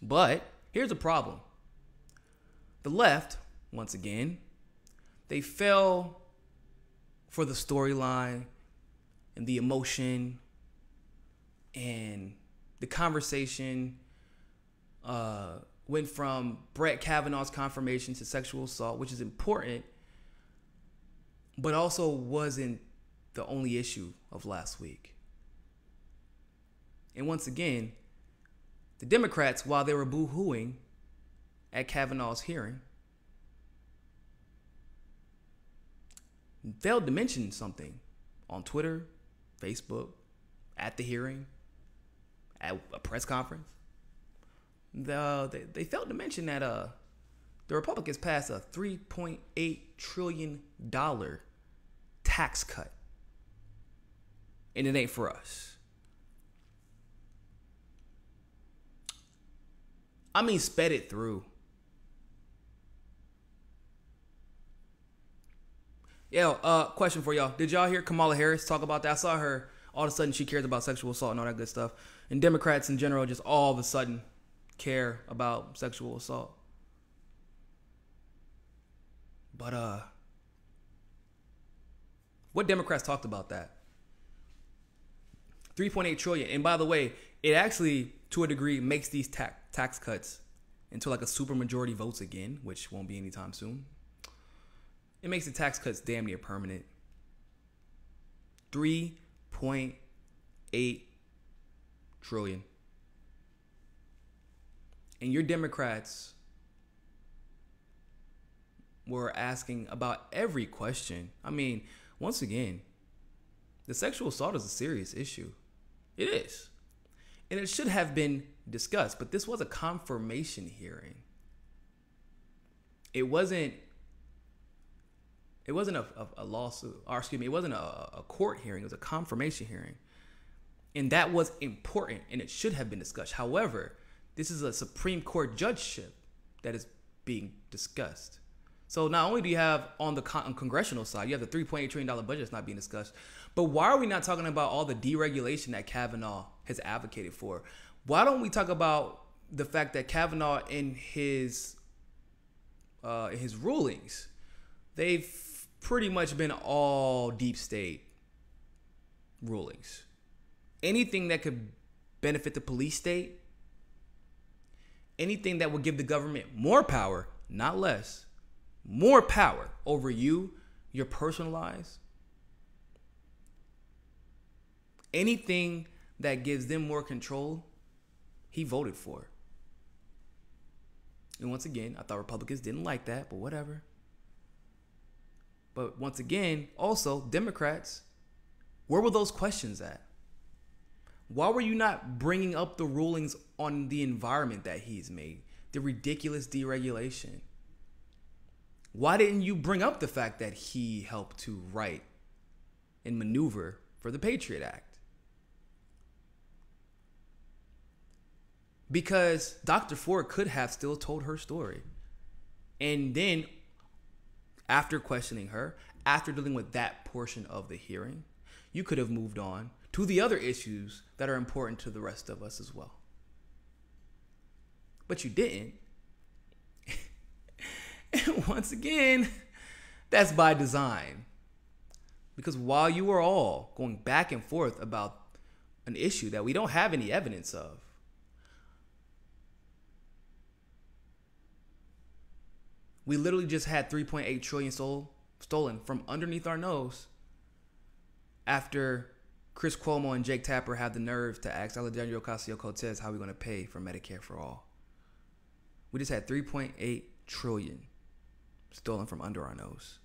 But here's the problem. The left, once again, they fell for the storyline and the emotion, and the conversation went from Brett Kavanaugh's confirmation to sexual assault, which is important, but also wasn't the only issue of last week. And once again, the Democrats, while they were boo-hooing at Kavanaugh's hearing, failed to mention something on Twitter, Facebook, at the hearing, at a press conference. They failed to mention that the Republicans passed a $3.8 trillion tax cut. And it ain't for us. I mean, sped it through. Question for y'all. Did y'all hear Kamala Harris talk about that? I saw her, all of a sudden she cares about sexual assault and all that good stuff. And Democrats in general just all of a sudden care about sexual assault. But what Democrats talked about that? 3.8 trillion. And by the way, it actually, to a degree, makes these tax cuts into like a super majority votes again, which won't be anytime soon. It makes the tax cuts damn near permanent. 3.8 trillion. And your Democrats were asking about every question. I mean, once again, the sexual assault is a serious issue. It is. And it should have been discussed, but this was a confirmation hearing. It wasn't a lawsuit, or excuse me, it wasn't a court hearing, it was a confirmation hearing. And that was important, and it should have been discussed. However, this is a Supreme Court judgeship that is being discussed. So not only do you have on the congressional side, you have the $3.8 trillion budget that's not being discussed, but why are we not talking about all the deregulation that Kavanaugh has advocated for? Why don't we talk about the fact that Kavanaugh in his rulings, they've pretty much been all deep state rulings. Anything that could benefit the police state, anything that would give the government more power, not less, more power over you, your personal lives, anything that gives them more control, he voted for. And once again, I thought Republicans didn't like that, but whatever. But once again, also, Democrats, where were those questions at? Why were you not bringing up the rulings on the environment that he's made? The ridiculous deregulation. Why didn't you bring up the fact that he helped to write and maneuver for the Patriot Act? Because Dr. Ford could have still told her story. And then, after questioning her, after dealing with that portion of the hearing, you could have moved on to the other issues that are important to the rest of us as well. But you didn't. And once again, that's by design. Because while you were all going back and forth about an issue that we don't have any evidence of, we literally just had 3.8 trillion stolen from underneath our nose after Chris Cuomo and Jake Tapper had the nerve to ask Alejandro Ocasio-Cortez how we're going to pay for Medicare for all. We just had 3.8 trillion stolen from under our nose.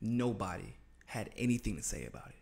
Nobody had anything to say about it.